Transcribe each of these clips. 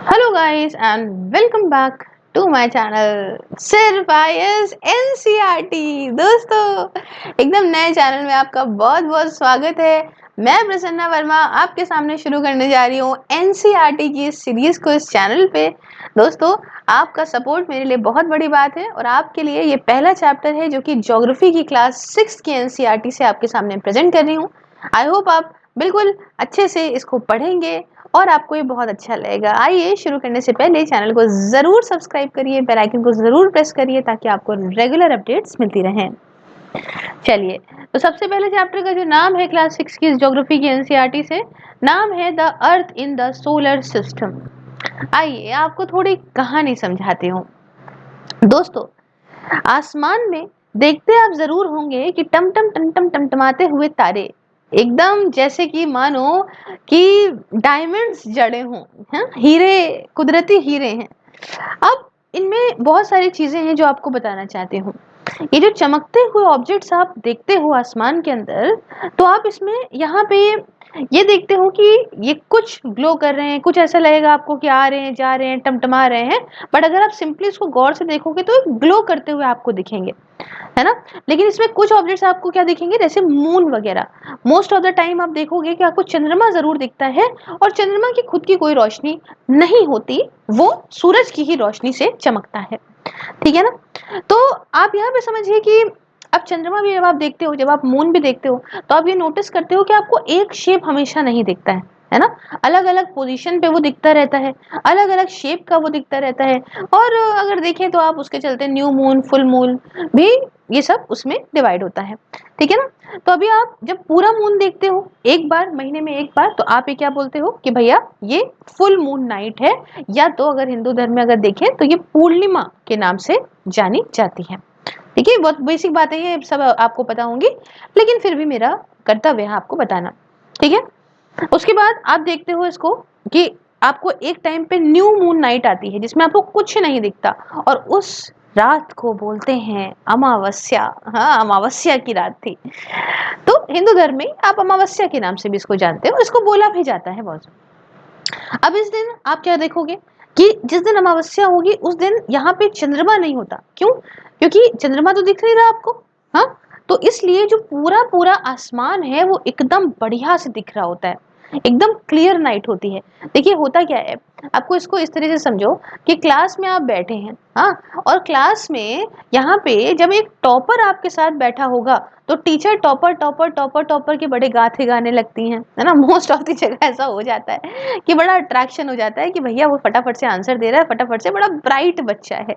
Hello guys and welcome back to my channel सिर्फ IAS NCERT. दोस्तों, एकदम नए चैनल में आपका बहुत बहुत स्वागत है। मैं प्रसन्ना वर्मा आपके सामने शुरू करने जा रही हूँ एनसीईआरटी की इस सीरीज को इस चैनल पे। दोस्तों, आपका सपोर्ट मेरे लिए बहुत बड़ी बात है और आपके लिए ये पहला चैप्टर है जो कि ज्योग्राफी की क्लास 6 की एनसीईआरटी से आपके सामने प्रेजेंट कर रही हूँ। आई होप आप बिल्कुल अच्छे से इसको पढ़ेंगे और आपको ये बहुत अच्छा लगेगा। आइए शुरू करने से पहले चैनल को जरूर सब्सक्राइब करिए, बेल आइकन को जरूर प्रेस करिए ताकि आपको रेगुलर अपडेट्स मिलती रहें। चलिए, तो सबसे पहले चैप्टर का जो नाम है क्लास 6 की ज्योग्राफी की एनसीईआरटी से, नाम है the earth in the solar system. आइए आपको थोड़ी कहानी समझाती हूँ। दोस्तों, आसमान में देखते आप जरूर होंगे कि टमटम टमटम टमटमाते हुए तारे, एकदम जैसे कि मानो कि डायमंड्स जड़े हों, हैं हीरे, कुदरती हीरे हैं। अब इनमें बहुत सारी चीजें हैं जो आपको बताना चाहती हूँ। ये जो चमकते हुए ऑब्जेक्ट्स आप देखते हो आसमान के अंदर, तो आप इसमें यहाँ पे ये देखते हो कि ये कुछ ग्लो कर रहे हैं, कुछ ऐसा लगेगा आपको कि आ रहे हैं, जा रहे हैं, टमटमा रहे हैं। बट अगर आप सिंपली इसको गौर से देखोगे तो ग्लो करते हुए आपको दिखेंगे, है ना। लेकिन इसमें कुछ ऑब्जेक्ट्स आपको क्या दिखेंगे, जैसे मून वगैरह। मोस्ट ऑफ द टाइम आप देखोगे कि आपको चंद्रमा जरूर दिखता है और चंद्रमा की खुद की कोई रोशनी नहीं होती, वो सूरज की ही रोशनी से चमकता है। ठीक है ना। तो आप यहाँ पे समझिए कि अब चंद्रमा भी जब आप देखते हो, जब आप मून भी देखते हो, तो आप ये नोटिस करते हो कि आपको एक शेप हमेशा नहीं दिखता है ना। अलग अलग पोजीशन पे वो दिखता रहता है, अलग अलग शेप का वो दिखता रहता है। और अगर देखें तो आप उसके चलते न्यू मून, फुल मून भी, ये सब उसमें डिवाइड होता है। ठीक है ना। तो अभी आप जब पूरा मून देखते हो एक बार, महीने में एक बार, तो आप ये क्या बोलते हो कि भैया ये फुल मून नाइट है, या तो अगर हिंदू धर्म में अगर देखें तो ये पूर्णिमा के नाम से जानी जाती है। ठीक है, बहुत बेसिक बातें ये सब आपको पता होंगी, लेकिन फिर भी मेरा कर्तव्य है आपको बताना। ठीक है। उसके बाद आप देखते हो इसको कि आपको एक टाइम पे न्यू मून नाइट आती है जिसमें आपको कुछ नहीं दिखता, और उस रात को बोलते हैं अमावस्या। हाँ, अमावस्या की रात थी। तो हिंदू धर्म में आप अमावस्या के नाम से भी इसको जानते हो, इसको बोला भी जाता है बहुत। अब इस दिन आप क्या देखोगे कि जिस दिन अमावस्या होगी उस दिन यहाँ पे चंद्रमा नहीं होता। क्यों? क्योंकि चंद्रमा तो दिख नहीं रहा आपको। हाँ, तो इसलिए जो पूरा पूरा आसमान है वो एकदम बढ़िया से दिख रहा होता है, एकदम क्लियर नाइट होती है। देखिए होता क्या है, आपको इसको इस तरह से समझो कि क्लास में आप बैठे हैं, हाँ, और क्लास में यहाँ पे जब एक टॉपर आपके साथ बैठा होगा तो teacher topper topper topper topper के बड़े गाथे गाने लगती हैं, है ना। मोस्ट ऑफ द जगह ऐसा हो जाता है कि बड़ा अट्रैक्शन हो जाता है कि भैया वो फटाफट से आंसर दे रहा है, फटाफट से, बड़ा ब्राइट बच्चा है।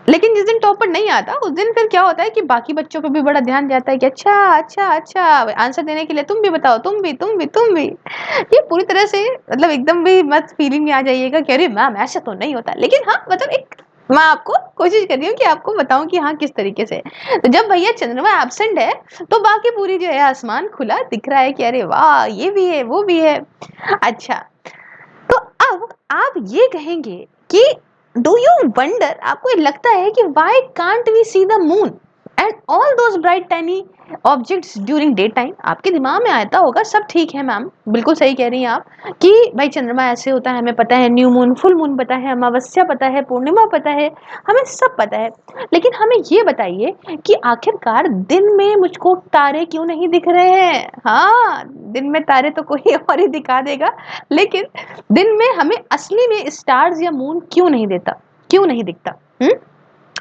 लेकिन जिस दिन टॉपर नहीं आता उस दिन फिर क्या होता है कि बाकी बच्चों पे भी बड़ा ध्यान जाता है कि अच्छा अच्छा अच्छा, आंसर देने के लिए तुम भी बताओ, तुम भी। ये पूरी तरह से मतलब एकदम भी मत फीलिंग में आ जाइएगा कि अरे मैम ऐसा तो नहीं होता, लेकिन हाँ मतलब एक मैं आपको कोशिश कर रही हूँ कि आपको बताऊं कि हाँ किस तरीके से। तो जब भैया चंद्रमा एब्सेंट है तो बाकी पूरी जो है आसमान खुला दिख रहा है कि अरे वाह ये भी है वो भी है। अच्छा, तो अब आप ये कहेंगे कि डू यू वंडर, आपको ये लगता है कि why can't we see the moon and all those bright tiny objects during day time. आपके दिमाग में आता होगा सब ठीक है मैम, बिल्कुल सही कह रही हैं आप कि भाई चंद्रमा ऐसे होता है, हमें पता है, न्यू मून, फुल मून पता है, अमावस्या पता है, पूर्णिमा पता है, हमें सब पता है। लेकिन हमें ये बताइए कि आखिरकार दिन में मुझको तारे क्यों नहीं दिख रहे हैं। हाँ, दिन में तारे तो कोई और ही दिखा देगा, लेकिन दिन में हमें असली में स्टार्स या मून क्यों नहीं देता, क्यों नहीं दिखता?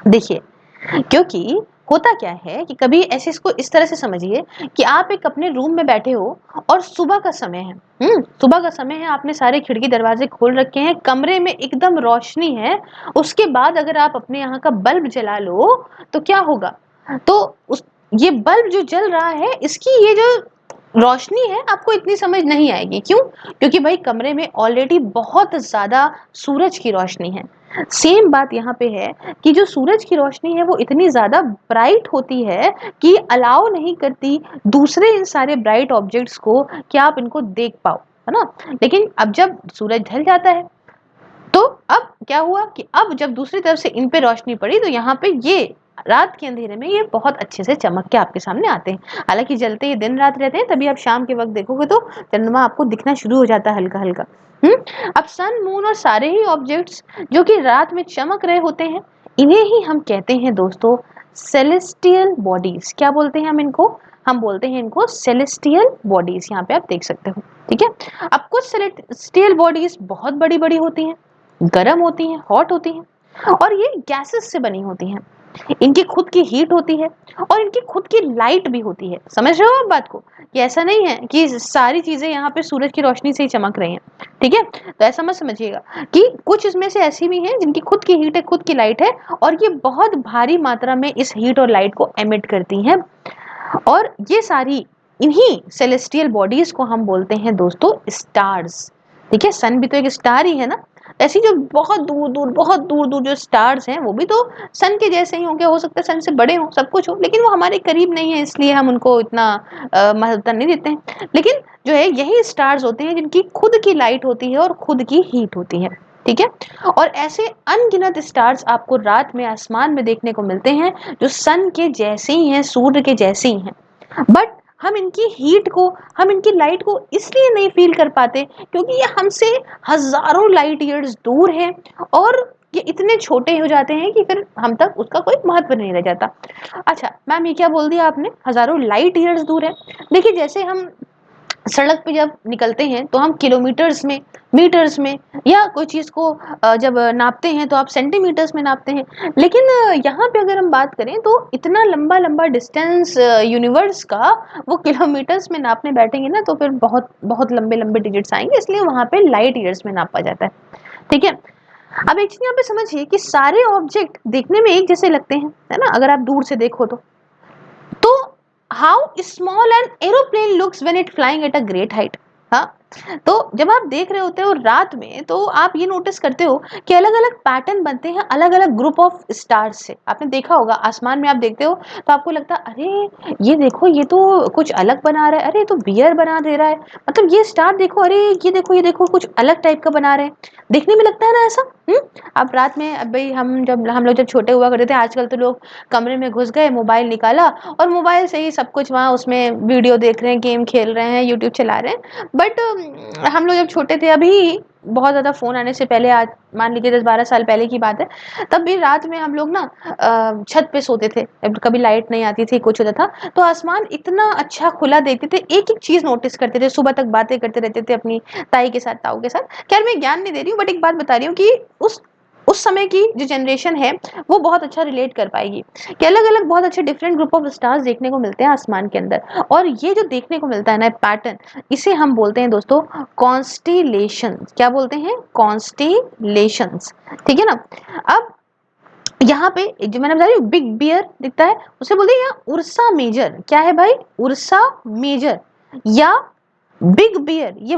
देखिए, क्योंकि होता क्या है कि कभी ऐसे इसको इस तरह से समझिए कि आप एक अपने रूम में बैठे हो और सुबह का समय है। सुबह का समय है, आपने सारे खिड़की दरवाजे खोल रखे हैं, कमरे में एकदम रोशनी है। उसके बाद अगर आप अपने यहाँ का बल्ब जला लो तो क्या होगा? तो उस ये बल्ब जो जल रहा है इसकी ये जो रोशनी है आपको इतनी समझ नहीं आएगी। क्यों? क्योंकि भाई कमरे में ऑलरेडी बहुत ज्यादा सूरज की रोशनी है। सेम बात यहाँ पे है कि जो सूरज की रोशनी है वो इतनी ज्यादा ब्राइट होती है कि अलाउ नहीं करती दूसरे इन सारे ब्राइट ऑब्जेक्ट्स को कि आप इनको देख पाओ, है ना। लेकिन अब जब सूरज ढल जाता है तो अब क्या हुआ कि अब जब दूसरी तरफ से इन पे रोशनी पड़ी तो यहाँ पे ये रात के अंधेरे में ये बहुत अच्छे से चमक के आपके सामने आते हैं। हालांकि जलते ये दिन रात रहते हैं, तभी आप शाम के वक्त देखोगे तो चंद्रमा आपको दिखना शुरू हो जाता है हल्का हल्का। अब सन, मून और सारे ही ऑब्जेक्ट्स जो कि रात में चमक रहे होते हैं, इन्हें ही हम कहते हैं दोस्तों सेलेस्टियल बॉडीज। क्या बोलते हैं हम इनको? हम बोलते हैं इनको सेलेस्टियल बॉडीज। यहाँ पे आप देख सकते हो, ठीक है। अब कुछ सेलेस्टियल बॉडीज बहुत बड़ी बड़ी होती हैं, गर्म होती हैं, हॉट होती हैं, और ये गैसेस से बनी होती हैं। इनकी खुद की हीट होती है और इनकी खुद की लाइट भी होती है। समझ रहे हो आप बात को? कि ऐसा नहीं है कि सारी चीजें यहाँ पे सूरज की रोशनी से ही चमक रही हैं, ठीक है। तो ऐसा मत समझिएगा कि कुछ इसमें से ऐसी भी हैं जिनकी खुद की हीट है, खुद की लाइट है, और ये बहुत भारी मात्रा में इस हीट और लाइट को एमिट करती हैं। और ये सारी इन्हीं सेलेस्टियल बॉडीज को हम बोलते हैं दोस्तों स्टार्स, ठीक है। सन भी तो एक स्टार ही है ना। ऐसी जो बहुत दूर दूर जो स्टार्स हैं वो भी तो सन के जैसे ही होंगे, हो सकता है सन से बड़े हों, सब कुछ हो, लेकिन वो हमारे करीब नहीं है, इसलिए हम उनको इतना महत्वता नहीं देते हैं। लेकिन जो है यही स्टार्स होते हैं जिनकी खुद की लाइट होती है और खुद की हीट होती है, ठीक है। और ऐसे अनगिनत स्टार्स आपको रात में आसमान में देखने को मिलते हैं जो सन के जैसे ही हैं, सूर्य के जैसे ही हैं। बट हम इनकी हीट को, हम इनकी लाइट को इसलिए नहीं फील कर पाते क्योंकि ये हमसे हजारों लाइट ईयर्स दूर हैं, और ये इतने छोटे हो जाते हैं कि फिर हम तक उसका कोई महत्व नहीं रह जाता। अच्छा मैम, ये क्या बोल दिया आपने, हजारों लाइट ईयर्स दूर है? देखिए, जैसे हम सड़क पे जब निकलते हैं तो हम किलोमीटर्स में, मीटर्स में, या कोई चीज को जब नापते हैं तो आप सेंटीमीटर्स में नापते हैं। लेकिन यहाँ पे अगर हम बात करें तो इतना लंबा लंबा डिस्टेंस यूनिवर्स का वो किलोमीटर्स में नापने बैठेंगे ना तो फिर बहुत बहुत लंबे लंबे डिजिट्स आएंगे, इसलिए वहां पे लाइट ईयर्स में नापा जाता है, ठीक है। अब एक चीज यहाँ पे समझिए कि सारे ऑब्जेक्ट देखने में एक जैसे लगते हैं, है ना, अगर आप दूर से देखो तो how small an aeroplane looks when it flying at a great height. हाँ, तो जब आप देख रहे होते हो रात में तो आप ये नोटिस करते हो कि अलग अलग पैटर्न बनते हैं अलग अलग ग्रुप ऑफ स्टार्स से। आपने देखा होगा आसमान में आप देखते हो तो आपको लगता है अरे ये देखो, ये तो कुछ अलग बना रहा है, अरे तो बियर बना दे रहा है, मतलब ये स्टार देखो, अरे ये देखो कुछ अलग टाइप का बना रहे हैं। देखने में लगता है ना ऐसा। अब रात में, अब भाई हम लोग जब छोटे हुआ करते थे, आजकल तो लोग कमरे में घुस गए, मोबाइल निकाला और मोबाइल से ही सब कुछ वहाँ उसमें वीडियो देख रहे हैं, गेम खेल रहे हैं, यूट्यूब चला रहे हैं। बट हम लोग जब छोटे थे, अभी बहुत ज़्यादा फ़ोन आने से पहले, आज मान लीजिए 10-12 साल पहले की बात है, तब भी रात में हम लोग ना छत पे सोते थे। कभी लाइट नहीं आती थी, कुछ होता था तो आसमान इतना अच्छा खुला देखते थे, एक एक चीज़ नोटिस करते थे, सुबह तक बातें करते रहते थे अपनी ताई के साथ, ताऊ के साथ। खैर मैं ज्ञान नहीं दे रही हूँ, बट एक बात बता रही हूँ कि उस समय की जो जनरेशन है वो बहुत अच्छा रिलेट कर पाएगी कि अलग अलग बहुत अच्छे डिफरेंट ग्रुप ऑफ स्टार्स देखने को मिलते हैं आसमान के अंदर। और ये जो देखने को मिलता है ना पैटर्न, इसे हम बोलते हैं दोस्तों कॉन्स्टिलेशन। क्या बोलते हैं? कॉन्स्टिलेशंस, ठीक है ना। अब यहाँ पे जो मैंने बता रही हूँ बिग बियर दिखता है, उसे बोलते हैं यहाँ उर्सा मेजर। क्या है भाई? उर्सा मेजर या बिग बियर, ये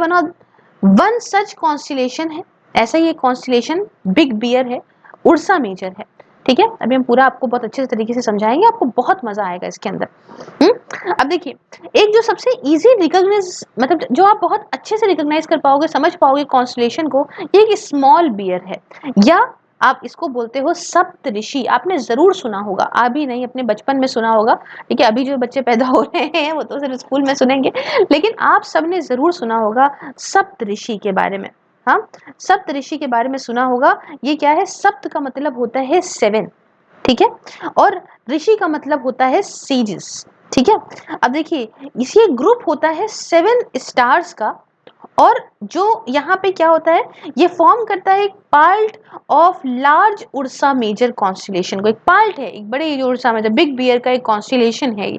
वन सच कॉन्स्टिलेशन है। ऐसा ही एक कॉन्स्टिलेशन बिग बियर है, उर्सा मेजर है, ठीक है। अभी हम पूरा आपको बहुत अच्छे तरीके से समझाएंगे, आपको बहुत मजा आएगा इसके अंदर। अब देखिए, एक जो सबसे इजी रिकॉग्नाइज, मतलब जो आप बहुत अच्छे से रिकॉग्नाइज कर पाओगे, समझ पाओगे कॉन्स्टिलेशन को, ये एक स्मॉल बियर है, या आप इसको बोलते हो सप्तऋषि। आपने जरूर सुना होगा, अभी नहीं अपने बचपन में सुना होगा, ठीक है। अभी जो बच्चे पैदा हो रहे हैं वो तो सिर्फ स्कूल में सुनेंगे, लेकिन आप सबने जरूर सुना होगा सप्तऋषि के बारे में। हाँ, सप्तऋषि के बारे में सुना होगा। ये क्या है? सप्त का मतलब होता है 7, ठीक है, और ऋषि का मतलब होता है सीजेस, ठीक है। अब देखिए, इसी ग्रुप होता है 7 स्टार्स का, और जो यहाँ पे क्या होता है, ये फॉर्म करता है एक part of large Ursa Major constellation को। एक पार्ट है, एक बड़े उर्सा मेजर बिग बियर का एक कॉन्स्टिलेशन है,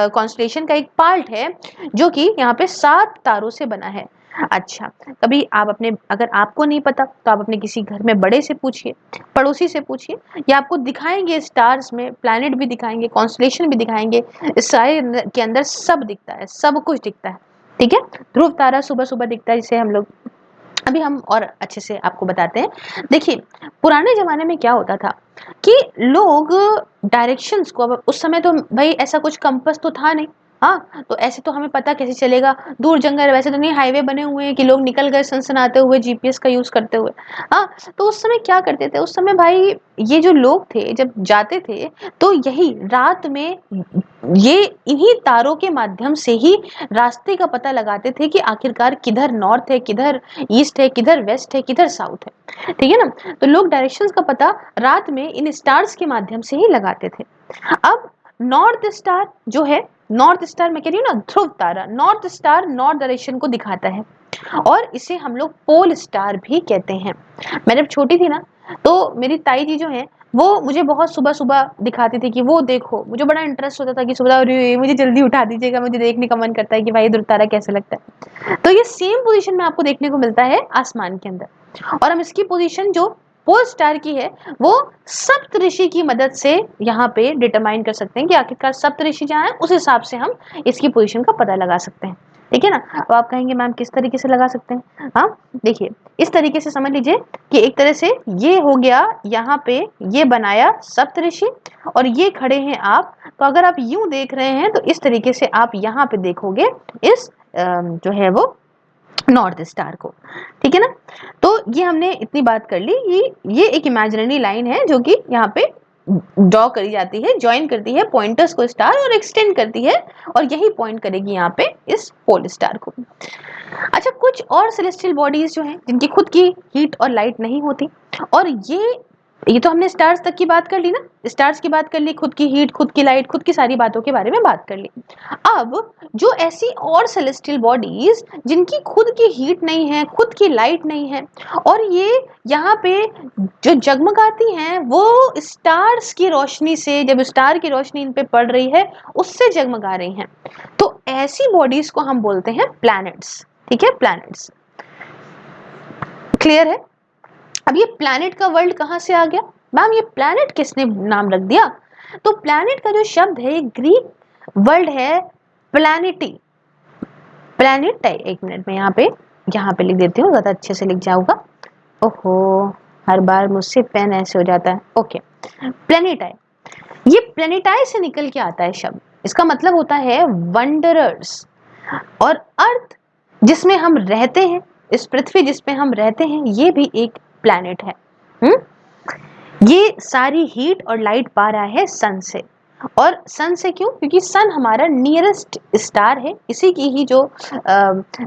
कॉन्स्टिलेशन का एक पार्ट है जो कि यहाँ पे 7 तारों से बना है। अच्छा, कभी आप अपने, अगर आपको नहीं पता तो आप अपने किसी घर में बड़े से पूछिए, पड़ोसी से पूछिए, या आपको दिखाएंगे स्टार्स में, प्लैनेट भी दिखाएंगे, कॉन्स्टिलेशन भी दिखाएंगे, इस सारे के अंदर सब दिखता है, सब कुछ दिखता है, ठीक है। ध्रुव तारा सुबह सुबह दिखता है, जिसे हम लोग, अभी हम और अच्छे से आपको बताते हैं। देखिए, पुराने जमाने में क्या होता था कि लोग डायरेक्शंस को, अब उस समय तो भाई ऐसा कुछ कंपास तो था नहीं, हाँ, तो ऐसे तो हमें पता कैसे चलेगा, दूर जंगल, वैसे तो नहीं हाईवे बने हुए हैं कि लोग निकल गए सनसनाते हुए जीपीएस का यूज करते हुए। हाँ, तो उस समय क्या करते थे, उस समय भाई ये जो लोग थे जब जाते थे तो यही रात में ये इन्हीं तारों के माध्यम से ही रास्ते का पता लगाते थे कि आखिरकार किधर नॉर्थ है, किधर ईस्ट है, किधर वेस्ट है, किधर साउथ है, ठीक है ना। तो लोग डायरेक्शंस का पता रात में इन स्टार्स के माध्यम से ही लगाते थे। अब नॉर्थ स्टार जो है, नॉर्थ स्टार मैं कह रही हूँ ना, ध्रुव तारा, नॉर्थ स्टार नॉर्थ डायरेक्शन को दिखाता है और इसे हम लोग पोल स्टार भी कहते हैं। मैं जब छोटी थी ना तो मेरी ताई जी जो है वो मुझे बहुत सुबह सुबह दिखाती थी कि वो देखो, मुझे बड़ा इंटरेस्ट होता था कि सुबह अरे मुझे जल्दी उठा दीजिएगा, मुझे देखने का मन करता है कि भाई ध्रुव तारा कैसा लगता है। तो ये सेम पोजीशन में आपको देखने को मिलता है आसमान के अंदर, और हम इसकी पोजीशन जो पोल स्टार की है वो सप्तऋषि की मदद से यहाँ पे डिटरमाइन कर सकते हैं कि आखिरकार सप्तऋषि जहाँ है उस हिसाब से हम इसकी पोजीशन का पता लगा सकते हैं, ठीक है ना। अब आप कहेंगे मैम किस तरीके से लगा सकते हैं, हाँ देखिए इस तरीके से समझ लीजिए कि एक तरह से ये हो गया, यहाँ पे ये बनाया सप्तऋषि और ये खड़े हैं आप, तो अगर आप यूं देख रहे हैं तो इस तरीके से आप यहाँ पे देखोगे इस जो है वो नॉर्थ स्टार को, ठीक है ना। तो ये हमने इतनी बात कर ली, ये एक इमेजिनरी लाइन है जो कि यहाँ पे ड्रॉ करी जाती है, ज्वाइन करती है पॉइंटर्स को स्टार और एक्सटेंड करती है, और यही पॉइंट करेगी यहाँ पे इस पोल स्टार को। अच्छा, कुछ और सेलेस्टियल बॉडीज जो हैं जिनकी खुद की हीट और लाइट नहीं होती, और ये तो हमने स्टार्स तक की बात कर ली ना, स्टार्स की बात कर ली, खुद की हीट, खुद की लाइट, खुद की सारी बातों के बारे में बात कर ली। अब जो ऐसी और सेलेस्टियल बॉडीज जिनकी खुद की हीट नहीं है, खुद की लाइट नहीं है, और ये यहाँ पे जो जगमगाती हैं वो स्टार्स की रोशनी से, जब स्टार की रोशनी इन पे पड़ रही है उससे जगमगा रही हैं, तो ऐसी बॉडीज को हम बोलते हैं प्लैनेट्स, ठीक है, प्लैनेट्स। क्लियर है। अब ये प्लैनेट का वर्ल्ड कहाँ से आ गया, मैम ये प्लैनेट किसने नाम रख दिया, तो प्लैनेट का जो शब्द है ग्रीक वर्ड है प्लैनेटी, प्लैनेट है, एक मिनट में यहाँ पे लिख देती हूँ, ज्यादा अच्छे से लिख जाऊंगा। ओहो, हर बार मुझसे पेन ऐसे हो जाता है। ओके, प्लैनेटाई, ये प्लैनेटाई से निकल के आता है शब्द, इसका मतलब होता है वंडरर्स। और अर्थ जिसमें हम रहते हैं, इस पृथ्वी जिसपे हम रहते हैं, ये भी एक प्लैनेट है। ये सारी हीट और लाइट पा रहा है सन से, और सन से क्यों, क्योंकि सन हमारा नियरेस्ट स्टार है, इसी की ही जो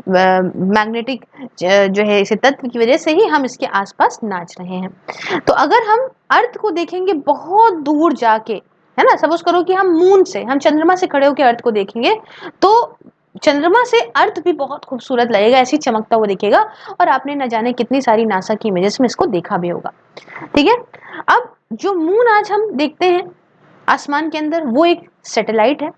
मैग्नेटिक जो है इसे तत्व की वजह से ही हम इसके आसपास नाच रहे हैं। तो अगर हम अर्थ को देखेंगे बहुत दूर जाके, है ना, सपोज करो कि हम मून से, हम चंद्रमा से खड़े होकर अर्थ को देखेंगे, तो चंद्रमा से अर्थ भी बहुत खूबसूरत लगेगा, ऐसी चमकता हुआ दिखेगा, और आपने न जाने कितनी सारी नासा की इमेजेस में इसको देखा भी होगा, ठीक है। अब जो मून आज हम देखते हैं आसमान के अंदर, वो एक सैटेलाइट है,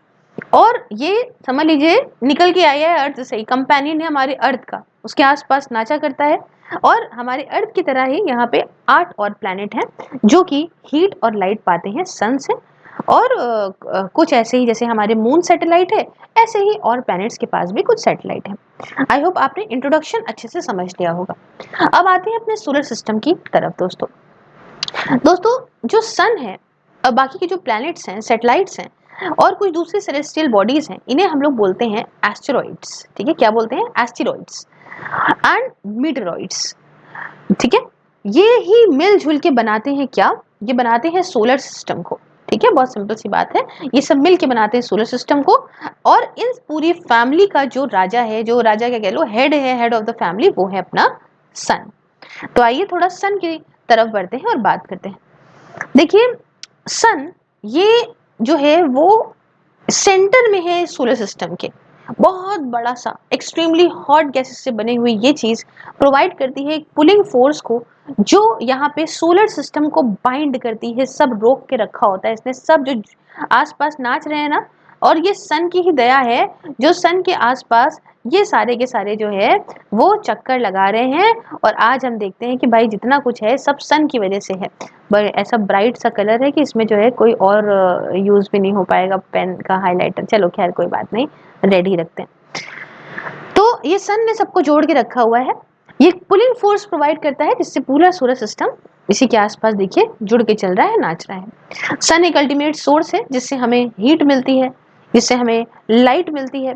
और ये समझ लीजिए निकल के आया है अर्थ से ही, कंपेनियन है हमारे अर्थ का, उसके आसपास नाचा करता है। और हमारे अर्थ की तरह ही यहाँ पे 8 और प्लैनेट हैं जो कि हीट और लाइट पाते हैं सन से, और कुछ ऐसे ही जैसे हमारे मून सैटेलाइट है, ऐसे ही और प्लैनेट्स के पास भी कुछ सैटेलाइट है। आई होप आपने इंट्रोडक्शन अच्छे से समझ लिया होगा। अब आते हैं अपने सोलर सिस्टम की तरफ। दोस्तों जो सन है और बाकी के जो प्लैनेट्स हैं, सैटेलाइट्स हैं, और कुछ दूसरी सेलेस्टियल बॉडीज हैं, इन्हें हम लोग बोलते हैं एस्टेरॉइड्स, ठीक है, क्या बोलते हैं, एस्टेरॉइड्स एंड मीटरॉइड्स, ठीक है। ये ही मिलजुल के बनाते हैं क्या, ये बनाते हैं सोलर सिस्टम को, ठीक है, बहुत सिंपल सी बात है, ये सब मिल के बनाते हैं सोलर सिस्टम को। और इन पूरी फैमिली का जो राजा है, जो राजा क्या कह लो, हेड है, हेड ऑफ द फैमिली, वो है अपना सन। तो आइए थोड़ा सन की तरफ बढ़ते हैं और बात करते हैं। देखिए सन ये जो है वो सेंटर में है सोलर सिस्टम के, बहुत बड़ा सा एक्सट्रीमली हॉट गैसेस से बनी हुई ये चीज प्रोवाइड करती है एक पुलिंग फोर्स को, जो यहाँ पे सोलर सिस्टम को बाइंड करती है, सब रोक के रखा होता है इसने, सब जो आसपास नाच रहे हैं ना, और ये सन की ही दया है जो सन के आसपास ये सारे के सारे जो है वो चक्कर लगा रहे हैं, और आज हम देखते हैं कि भाई जितना कुछ है सब सन की वजह से है। ऐसा ब्राइट सा कलर है कि इसमें जो है कोई और यूज भी नहीं हो पाएगा पेन का हाइलाइटर, चलो खैर कोई बात नहीं, रेड ही रखते हैं। तो ये सन ने सबको जोड़ के रखा हुआ है, ये पुलिंग फोर्स प्रोवाइड करता है जिससे पूरा सोलर सिस्टम इसी के आसपास देखिए जुड़ के चल रहा है, नाच रहा है। सन एक अल्टीमेट सोर्स है जिससे हमें हीट मिलती है, जिससे हमें लाइट मिलती है,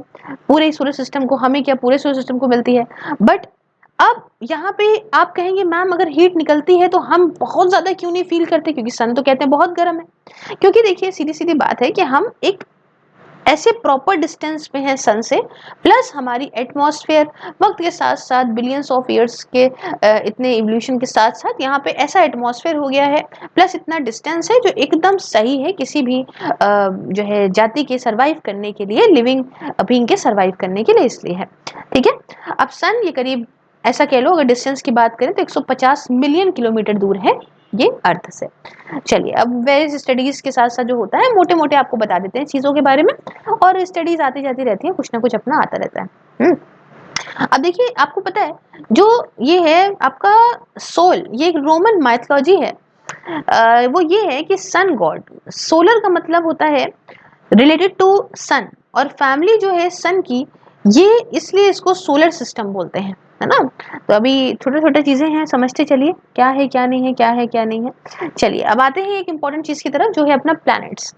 पूरे सोलर सिस्टम को, हमें क्या पूरे सोलर सिस्टम को मिलती है। बट अब यहाँ पे आप कहेंगे मैम अगर हीट निकलती है तो हम बहुत ज्यादा क्यों नहीं फील करते, क्योंकि सन तो कहते हैं बहुत गर्म है। क्योंकि देखिए सीधी सीधी बात है कि हम एक ऐसे प्रॉपर डिस्टेंस पे है सन से, प्लस हमारी एटमॉस्फेयर वक्त के साथ साथ बिलियंस ऑफ ईयर्स के इतने इवोल्यूशन के साथ साथ यहाँ पे ऐसा एटमॉस्फेयर हो गया है, प्लस इतना डिस्टेंस है जो एकदम सही है किसी भी जो है जाति के सरवाइव करने के लिए, लिविंग बीइंग के सरवाइव करने के लिए, इसलिए है। ठीक है, अब सन ये करीब ऐसा कह लो, अगर डिस्टेंस की बात करें तो 150 मिलियन किलोमीटर दूर है ये अर्थ से। चलिए अब वेरियस स्टडीज के साथ साथ जो होता है मोटे मोटे आपको बता देते हैं चीजों के बारे में, और स्टडीज आती जाती रहती है, कुछ ना कुछ अपना आता रहता है। अब देखिए आपको पता है जो ये है आपका सोल, ये एक रोमन माइथोलॉजी है। वो ये है कि सन गॉड, सोलर का मतलब होता है रिलेटेड टू सन, और फैमिली जो है सन की, ये इसलिए इसको सोलर सिस्टम बोलते हैं, है ना। तो अभी छोटे छोटे चीजें हैं, समझते चलिए क्या है क्या नहीं है, क्या है क्या नहीं है। चलिए अब आते हैं एक इंपॉर्टेंट चीज की तरफ, जो है अपना प्लैनेट्स।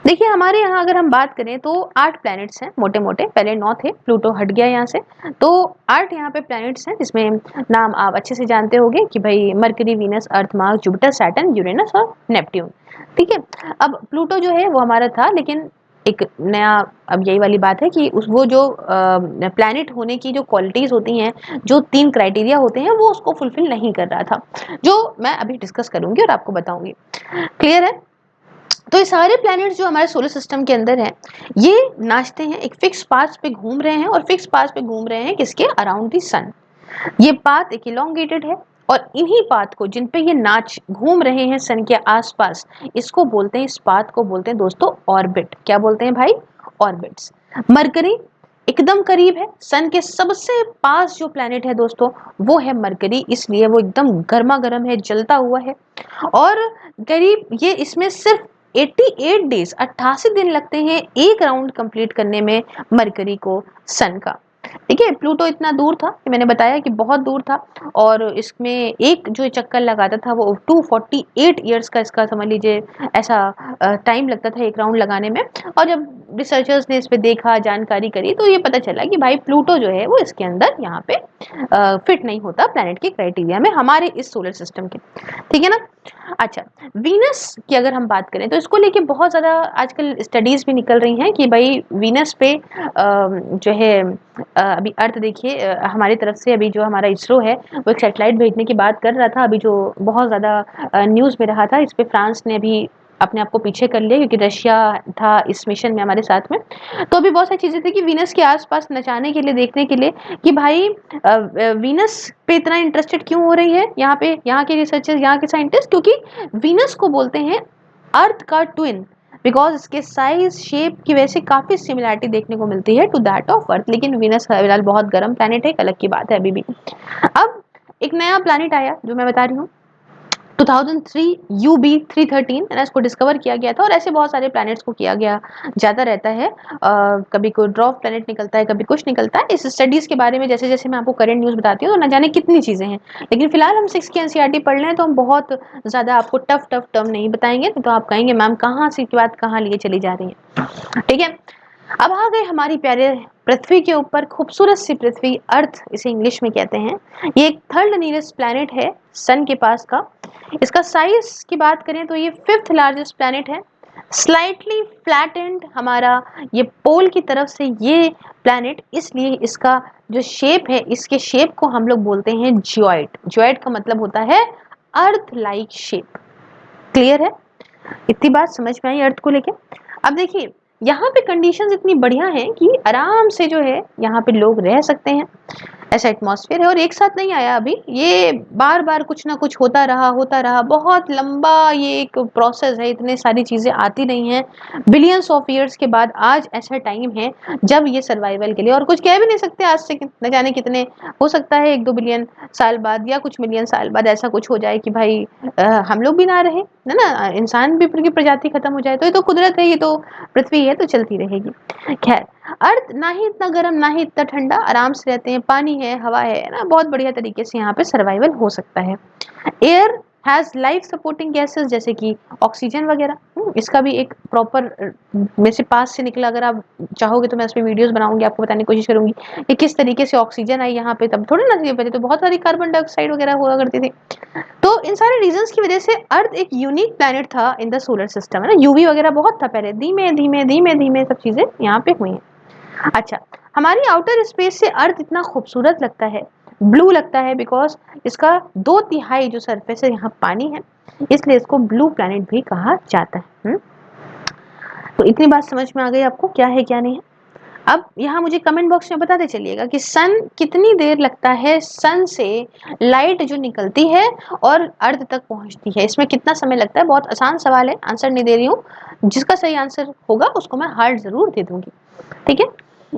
देखिए हमारे यहाँ अगर हम बात करें तो 8 प्लैनेट्स हैं मोटे मोटे, पहले 9 थे, प्लूटो हट गया यहाँ से, तो 8 यहाँ पे प्लैनेट्स हैं, जिसमें नाम आप अच्छे से जानते होंगे कि भाई मरकरी, वीनस, अर्थ, मार्स, जुपिटर, सैटर्न, यूरेनस और नेपट्यून। ठीक है, अब प्लूटो जो है वो हमारा था, लेकिन एक नया, अब यही वाली बात है कि उस वो जो प्लैनेट होने की जो क्वालिटीज होती हैं, जो 3 क्राइटेरिया होते हैं, वो उसको फुलफिल नहीं कर रहा था, जो मैं अभी डिस्कस करूंगी और आपको बताऊंगी। क्लियर है। तो ये सारे प्लैनेट्स जो हमारे सोलर सिस्टम के अंदर हैं, ये नाचते हैं, एक फिक्स पाथ पे घूम रहे हैं, और फिक्स पाथ पे घूम रहे हैं किसके, अराउंड दी सन। ये पाथ एक इलोंगेटेड है, और इन्हीं पाथ को जिन पे ये नाच घूम रहे हैं सन के आसपास, इसको बोलते हैं, इस पाथ को बोलते हैं दोस्तों ऑर्बिट। क्या बोलते हैं भाई, ऑर्बिट्स। मरकरी एकदम करीब है सन के, सबसे पास जो प्लैनेट है दोस्तों वो है मरकरी, इसलिए वो एकदम गर्मा गर्म है, जलता हुआ है। और करीब ये इसमें सिर्फ 88 डेज, 88 दिन लगते हैं एक राउंड कंप्लीट करने में मरकरी को सन का। ठीक है, प्लूटो इतना दूर था कि मैंने बताया कि बहुत दूर था, और इसमें एक जो चक्कर लगाता था वो 248 ईयर्स का, इसका समझ लीजिए ऐसा टाइम लगता था एक राउंड लगाने में। और जब रिसर्चर्स ने इस पे देखा, जानकारी करी, तो ये पता चला कि भाई प्लूटो जो है वो इसके अंदर यहाँ पे फिट नहीं होता प्लैनेट के क्राइटेरिया में, हमारे इस सोलर सिस्टम के। ठीक है ना। अच्छा, वीनस की अगर हम बात करें तो इसको लेके बहुत ज़्यादा आजकल स्टडीज भी निकल रही हैं कि भाई वीनस पे जो है अभी अर्थ देखिए, हमारी तरफ से अभी जो हमारा इसरो है वो एक सैटेलाइट भेजने की बात कर रहा था, अभी जो बहुत ज़्यादा न्यूज़ में रहा था, इस पे फ्रांस ने भी अपने आप को पीछे कर लिया, क्योंकि रशिया था इस मिशन में हमारे साथ में। तो अभी बहुत सारी चीज़ें थी कि वीनस के आसपास नचाने के लिए, देखने के लिए कि भाई वीनस पे इतना इंटरेस्टेड क्यों हो रही है यहाँ पे, यहाँ के रिसर्चर्स, यहाँ के साइंटिस्ट, क्योंकि वीनस को बोलते हैं अर्थ का ट्विन, बिकॉज इसके साइज शेप की वजह से काफी सिमिलरिटी देखने को मिलती है टू दैट ऑफ अर्थ। लेकिन वीनस फिलहाल बहुत गर्म प्लैनेट है, एक अलग की बात है अभी भी। अब एक नया प्लैनेट आया जो मैं बता रही हूँ, 2003 UB 313 है ना, इसको डिस्कवर किया गया था, और ऐसे बहुत सारे प्लैनेट्स को किया गया जाता रहता है। कभी कोई ड्रॉप प्लैनेट निकलता है, कभी कुछ निकलता है। इस स्टडीज के बारे में जैसे जैसे मैं आपको करंट न्यूज़ बताती हूँ तो न जाने कितनी चीज़ें हैं, लेकिन फिलहाल हम 6 की NCERT पढ़ रहे हैं, तो हम बहुत ज़्यादा आपको टफ टफ टर्म नहीं बताएंगे, तो आप कहेंगे मैम कहाँ से की बात कहाँ लिए चली जा रही है। ठीक है, अब आ गए हमारी प्यारे पृथ्वी के ऊपर, खूबसूरत सी पृथ्वी, अर्थ इसे इंग्लिश में कहते हैं। ये एक थर्ड नियरेस्ट प्लैनेट है सन के पास का। इसका साइज की बात करें तो ये 5th लार्जेस्ट प्लैनेट है। स्लाइटली फ्लैटेंड हमारा ये पोल की तरफ से ये प्लैनेट, इसलिए इसका जो शेप है, इसके शेप को हम लोग बोलते हैं जियोइड। जियोइड का मतलब होता है अर्थ लाइक शेप। क्लियर है, इतनी बात समझ में आई अर्थ को लेके। अब देखिए यहाँ पे कंडीशंस इतनी बढ़िया हैं कि आराम से जो है यहाँ पे लोग रह सकते हैं, ऐसा एटमॉस्फेयर है। और एक साथ नहीं आया अभी, ये बार बार कुछ ना कुछ होता रहा, बहुत लंबा ये एक प्रोसेस है, इतने सारी चीजें आती नहीं हैं। बिलियंस ऑफ ईयर्स के बाद आज ऐसा टाइम है जब ये सर्वाइवल के लिए, और कुछ कह भी नहीं सकते आज से न जाने कितने, हो सकता है 1-2 बिलियन साल बाद या कुछ मिलियन साल बाद ऐसा कुछ हो जाए कि भाई हम लोग भी ना रहे, है ना, इंसान भी की प्रजाति खत्म हो जाए। तो ये तो कुदरत है, ये तो पृथ्वी है, तो चलती रहेगी। खैर, अर्थ ना ही इतना गर्म ना ही इतना ठंडा, आराम से रहते हैं, पानी है, हवा है ना, बहुत बढ़िया तरीके से यहाँ पे सर्वाइवल हो सकता है। Air has life supporting gases जैसे कि ऑक्सीजन वगैरह। इसका भी एक प्रॉपर में से पास से निकला, अगर आप चाहोगे तो मैं इस पे वीडियोस बनाऊंगी, आपको बताने की कोशिश करूंगी कि किस तरीके से ऑक्सीजन आई यहाँ पे। तब थोड़ी ना थी, पहले तो बहुत सारी कार्बन डाइऑक्साइड वगैरह हुआ करती थी। तो इन सारे रीजंस की वजह से अर्थ एक यूनिक प्लैनेट था इन द सोलर सिस्टम, है ना। यूवी वगैरह बहुत था पहले, धीमे धीमे धीमे धीमे सब चीजें यहाँ पे हुई हैं। अच्छा, हमारी आउटर स्पेस से अर्थ इतना खूबसूरत लगता है, ब्लू लगता है, बिकॉज इसका 2/3 जो सरफेस है यहाँ पानी है, इसलिए इसको ब्लू प्लैनेट भी कहा जाता है। तो इतनी बात समझ में आ गई आपको क्या है क्या नहीं है। अब यहाँ मुझे कमेंट बॉक्स में बताते चलिएगा कि सन कितनी देर लगता है सन से लाइट जो निकलती है और अर्थ तक पहुंचती है, इसमें कितना समय लगता है। बहुत आसान सवाल है, आंसर नहीं दे रही हूँ, जिसका सही आंसर होगा उसको मैं हार्ट जरूर दे दूंगी, ठीक है।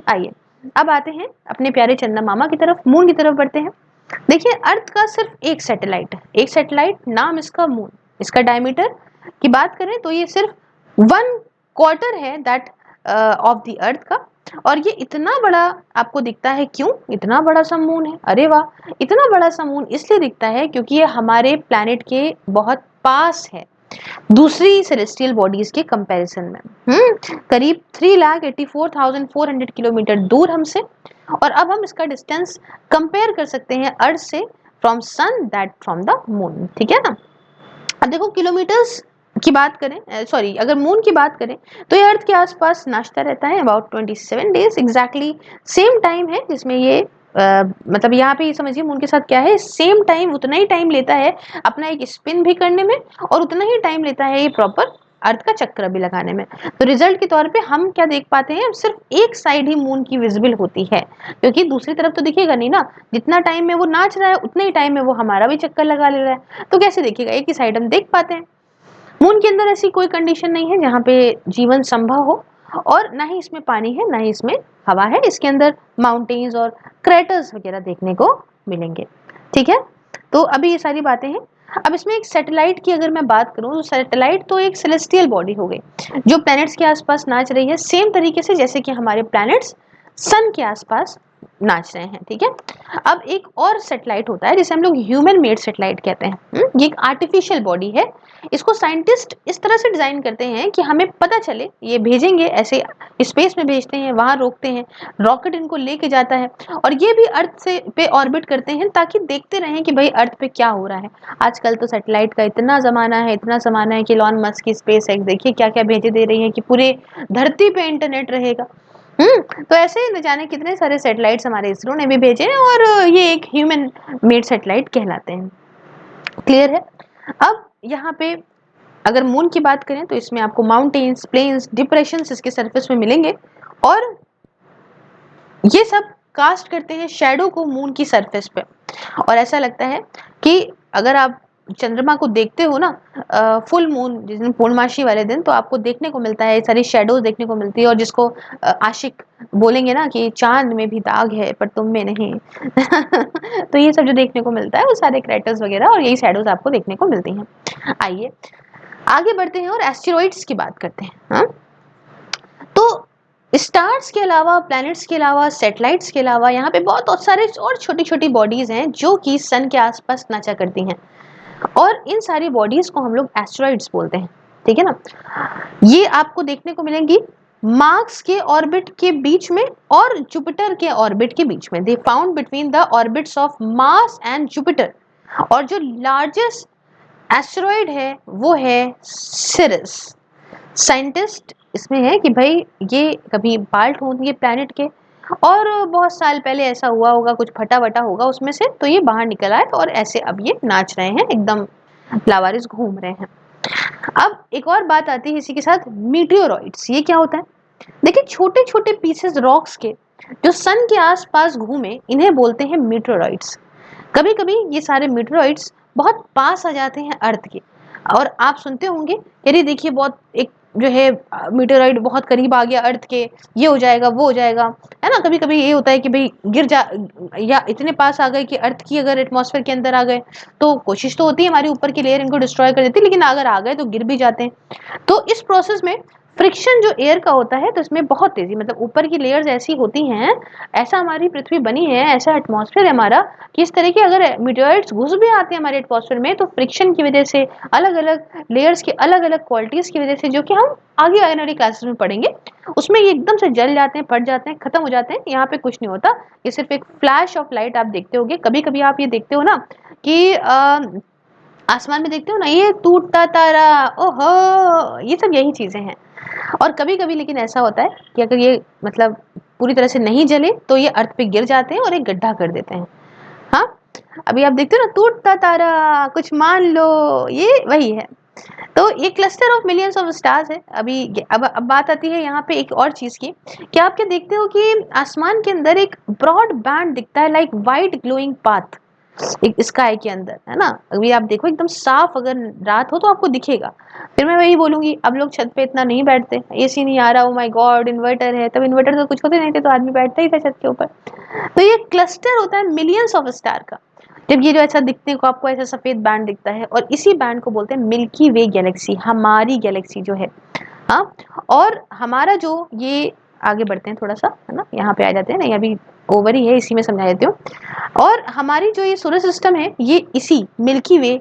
आइए अब आते हैं अपने प्यारे चंदा मामा की तरफ, मून की तरफ बढ़ते हैं। देखिए अर्थ का सिर्फ एक सैटेलाइट है, एक सैटेलाइट, नाम इसका मून। इसका डायमीटर की बात करें तो ये सिर्फ 1/4 है दैट ऑफ द अर्थ का, और ये इतना बड़ा आपको दिखता है। क्यों इतना बड़ा सा मून है? अरे वाह, इतना बड़ा सा मून इसलिए दिखता है क्योंकि ये हमारे प्लैनेट के बहुत पास है, दूसरी सेलेस्टियल बॉडीज के कंपैरिजन में। करीब 3,84,400 किलोमीटर दूर हमसे। और अब हम इसका डिस्टेंस कंपेयर कर सकते हैं अर्थ से, from sun that from the moon, ठीक है ना। अब देखो किलोमीटर्स की बात करें, सॉरी अगर मून की बात करें तो ये अर्थ के आसपास नाचता रहता है about 27 days exactly. Same time है जिसमें ये मतलब यहाँ पे ये समझिए मून के साथ क्या है, सेम टाइम, उतना ही टाइम लेता है अपना एक स्पिन भी करने में, और उतना ही टाइम लेता है ये प्रॉपर अर्थ का चक्कर भी लगाने में। तो रिजल्ट के तौर पे हम क्या देख पाते हैं, सिर्फ एक साइड ही मून की विजिबल होती है, क्योंकि दूसरी तरफ तो दिखेगा नहीं ना। जितना टाइम में वो नाच रहा है उतने ही टाइम में वो हमारा भी चक्कर लगा ले रहा है, तो कैसे देखेगा, एक ही साइड हम देख पाते हैं। मून के अंदर ऐसी कोई कंडीशन नहीं है जहाँ पे जीवन संभव हो, और ना ही इसमें पानी है ना ही इसमें हवा है। इसके अंदर माउंटेन्स और क्रेटर्स वगैरह देखने को मिलेंगे, ठीक है। तो अभी ये सारी बातें हैं। अब इसमें एक सैटेलाइट की अगर मैं बात करूं तो सैटेलाइट तो एक सेलेस्टियल बॉडी हो गई जो प्लैनेट्स के आसपास नाच रही है, सेम तरीके से जैसे कि हमारे प्लैनेट्स सन के आसपास नाच रहे हैं, ठीक है। अब एक और सैटेलाइट होता है जिसे हम लोग ह्यूमन मेड सैटेलाइट कहते हैं। ये एक आर्टिफिशियल बॉडी है, इसको साइंटिस्ट इस तरह से डिजाइन करते हैं कि हमें पता चले, ये भेजेंगे ऐसे स्पेस में भेजते हैं, वहां रोकते हैं, रॉकेट इनको लेके जाता है, और ये भी अर्थ से पे ऑर्बिट करते हैं ताकि देखते रहें कि भाई अर्थ पे क्या हो रहा है। आजकल तो सैटेलाइट का इतना जमाना है, इतना जमाना है कि इलॉन मस्क की स्पेस एक्स देखिए क्या क्या भेजे दे रही है कि पूरे धरती पे इंटरनेट रहेगा। तो ऐसे न जाने कितने सारे सैटेलाइट्स हमारे इसरो ने भी भेजे हैं, और ये एक ह्यूमन मेड सैटेलाइट कहलाते हैं। क्लियर है। अब यहाँ पे अगर मून की बात करें तो इसमें आपको माउंटेन्स, प्लेन्स, डिप्रेशंस इसके सरफेस में मिलेंगे, और ये सब कास्ट करते हैं शेडो को मून की सरफेस पे। और ऐसा लगता है कि अगर आप चंद्रमा को देखते हो ना, फुल मून जिस दिन पूर्णमासी वाले दिन, तो आपको देखने को मिलता है, सारी शेडोज देखने को मिलती है, और जिसको आशिक बोलेंगे ना कि चांद में भी दाग है पर तुम में नहीं तो ये सब जो देखने को मिलता है वो सारे क्रैटर्स वगैरह और यही शेडोज आपको देखने को मिलती हैं। आइए आगे बढ़ते हैं और एस्टेरॉइड्स की बात करते हैं। हाँ, तो स्टार्स के अलावा, प्लैनेट्स के अलावा, सैटेलाइट्स के अलावा यहाँ पे बहुत सारे और छोटी छोटी बॉडीज हैं जो कि सन के आसपास नाचा करती हैं, और इन सारी बॉडीज को हम लोग एस्टेरॉइड्स बोलते हैं, ठीक है ना। ये आपको देखने को मिलेंगी मार्स के ऑर्बिट के बीच में और जुपिटर के ऑर्बिट के बीच में। They found between the orbits of Mars and Jupiter. और जो लार्जेस्ट एस्टेरॉइड है वो है सिरिस। साइंटिस्ट इसमें है कि भाई ये कभी बाल्ट होंगे प्लैनेट के, और बहुत साल पहले ऐसा हुआ होगा, कुछ फटा वटा होगा उसमें से, तो ये बाहर निकल आए और ऐसे अब ये नाच रहे हैं, एकदम लावारिस घूम रहे हैं। अब एक और बात आती है इसी के साथ, मीटियोरॉइड्स। ये क्या होता है? देखिए छोटे छोटे पीसेस रॉक्स के जो सन के आसपास घूमे, इन्हें बोलते हैं मीटियोरॉइड्स। कभी कभी ये सारे मीटियोरॉइड्स बहुत पास आ जाते हैं अर्थ के, और आप सुनते होंगे यदि देखिए बहुत एक जो है मीटेरॉइड बहुत करीब आ गया अर्थ के, ये हो जाएगा वो हो जाएगा, है ना। कभी कभी ये होता है कि भाई गिर जा, या इतने पास आ गए कि अर्थ की अगर एटमॉस्फेयर के अंदर आ गए तो कोशिश तो होती है हमारे ऊपर की लेयर इनको डिस्ट्रॉय कर देती है, लेकिन अगर आ गए तो गिर भी जाते हैं। तो इस प्रोसेस में फ्रिक्शन जो एयर का होता है तो इसमें बहुत तेजी, मतलब ऊपर की लेयर्स ऐसी होती हैं, ऐसा हमारी पृथ्वी बनी है, ऐसा एटमॉस्फेयर है हमारा कि इस तरह के अगर मीटेओराइट्स घुस भी आते हैं हमारे एटमॉस्फेयर में तो फ्रिक्शन की वजह से, अलग अलग लेयर्स की अलग अलग क्वालिटीज की वजह से, जो कि हम आगे आने वाली क्लासेस में पढ़ेंगे, उसमें ये एकदम से जल जाते हैं, फट जाते हैं, खत्म हो जाते हैं। यहाँ पे कुछ नहीं होता, ये सिर्फ एक फ्लैश ऑफ लाइट आप देखते होगे। कभी कभी आप ये देखते हो ना कि आसमान में देखते हो ना, ये टूटता तारा, ओहो, ये सब यही चीजें हैं। और कभी कभी लेकिन ऐसा होता है कि अगर ये मतलब पूरी तरह से नहीं जले तो ये अर्थ पे गिर जाते हैं और एक गड्ढा कर देते हैं। हाँ, अभी आप देखते हो ना, टूटता तारा, कुछ मान लो, ये वही है। तो ये cluster of millions of stars है। अब बात आती है यहाँ पे एक और चीज की, क्या आप क्या देखते हो कि आसमान के अंदर एक ब्रॉड बैंड दिखता है, लाइक वाइट ग्लोइंग पाथ एक स्काई के अंदर, है ना। अभी आप देखो एकदम साफ, अगर रात हो तो आपको दिखेगा। फिर मैं वही बोलूंगी, अब लोग छत पे इतना नहीं बैठते, एसी नहीं आ रहा, ओ माय गॉड, इन्वर्टर है, तब इन्वर्टर तो कुछ होते नहीं थे तो आदमी बैठता ही था छत के ऊपर। तो ये क्लस्टर होता है मिलियंस ऑफ स्टार का। जब ये जो ऐसा दिखने को आपको ऐसा सफेद बैंड दिखता है, और इसी बैंड को बोलते हैं मिल्की वे गैलेक्सी, हमारी गैलेक्सी जो है। हाँ, और हमारा जो ये, आगे बढ़ते हैं थोड़ा सा, है ना, यहाँ पे आ जाते हैं, नहीं अभी ओवर ही है, इसी में समझा देती हूँ। और हमारी जो ये सोलर सिस्टम है, ये इसी मिल्की वे,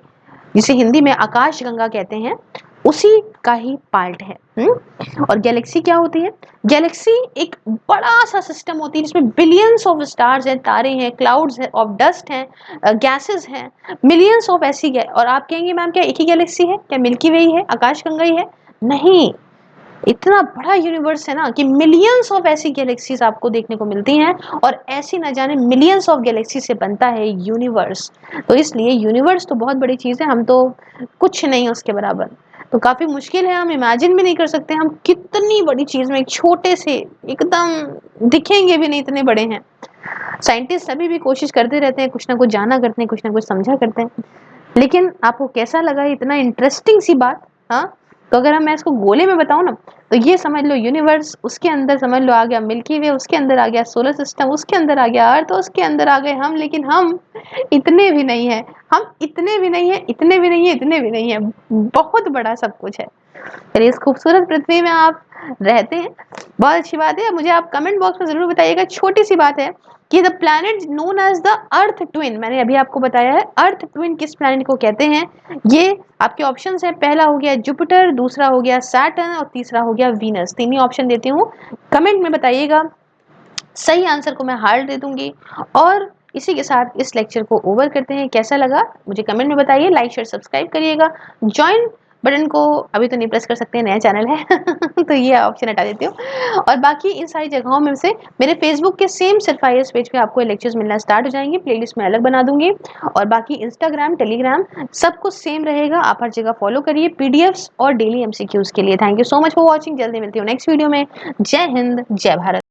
जिसे हिंदी में आकाश गंगा कहते हैं, उसी का ही पार्ट है। और गैलेक्सी क्या होती है? गैलेक्सी एक बड़ा सा सिस्टम होती है जिसमें बिलियंस ऑफ स्टार्स हैं, तारे हैं, क्लाउड्स हैं, ऑफ डस्ट हैं, गैसेस हैं, मिलियंस ऑफ ऐसी और आप कहेंगे मैम क्या एक ही गैलेक्सी है, क्या मिल्की वे ही है, आकाश गंगा ही है? नहीं, इतना बड़ा यूनिवर्स है ना कि मिलियंस ऑफ ऐसी गैलेक्सीज आपको देखने को मिलती हैं, और ऐसी न जाने मिलियंस ऑफ गैलेक्सी से बनता है यूनिवर्स। तो इसलिए यूनिवर्स तो बहुत बड़ी चीज है, हम तो कुछ नहीं उसके बराबर। तो काफी मुश्किल है, हम इमेजिन भी नहीं कर सकते हम कितनी बड़ी चीज में एक छोटे से, एकदम दिखेंगे भी नहीं इतने बड़े हैं। साइंटिस्ट अभी भी कोशिश करते रहते हैं, कुछ ना कुछ जाना करते हैं, कुछ ना कुछ समझा करते हैं। लेकिन आपको कैसा लगा इतना इंटरेस्टिंग सी बात? हाँ, तो अगर मैं इसको गोले में बताऊं ना, तो ये समझ लो यूनिवर्स, उसके अंदर समझ लो आ गया मिल्की वे, उसके अंदर आ गया सोलर सिस्टम, उसके अंदर आ गया अर्थ, उसके अंदर आ गए हम। लेकिन हम इतने भी नहीं है, हम इतने भी नहीं है, इतने भी नहीं है, इतने भी नहीं है, बहुत बड़ा सब कुछ है। चलिए, इस खूबसूरत पृथ्वी में आप रहते हैं, बहुत अच्छी बात है। मुझे आप कमेंट बॉक्स में जरूर बताइएगा, छोटी सी बात है कि the planet known as the earth twin, मैंने अभी आपको बताया है अर्थ ट्विन किस प्लैनेट को कहते हैं। ये आपके ऑप्शंस हैं, पहला हो गया जुपिटर, दूसरा हो गया सैटर्न, और तीसरा हो गया वीनस। तीन ही ऑप्शन देती हूँ, कमेंट में बताइएगा, सही आंसर को मैं हार्ट दे दूंगी। और इसी के साथ इस लेक्चर को ओवर करते हैं। कैसा लगा मुझे कमेंट में बताइए, लाइक शेयर सब्सक्राइब करिएगा, ज्वाइन बटन को अभी तो नहीं प्रेस कर सकते, नया चैनल है तो ये ऑप्शन हटा देती हूँ। और बाकी इन सारी जगहों में से मेरे फेसबुक के सेम सिर्फ IAS पेज पे आपको लेक्चर्स मिलना स्टार्ट हो जाएंगे, प्लेलिस्ट में अलग बना दूंगी। और बाकी इंस्टाग्राम, टेलीग्राम सब कुछ सेम रहेगा, आप हर जगह फॉलो करिए PDFs और डेली MCQs के लिए। Thank you so much for watching, जल्दी मिलती हूँ नेक्स्ट वीडियो में। जय हिंद, जय भारत।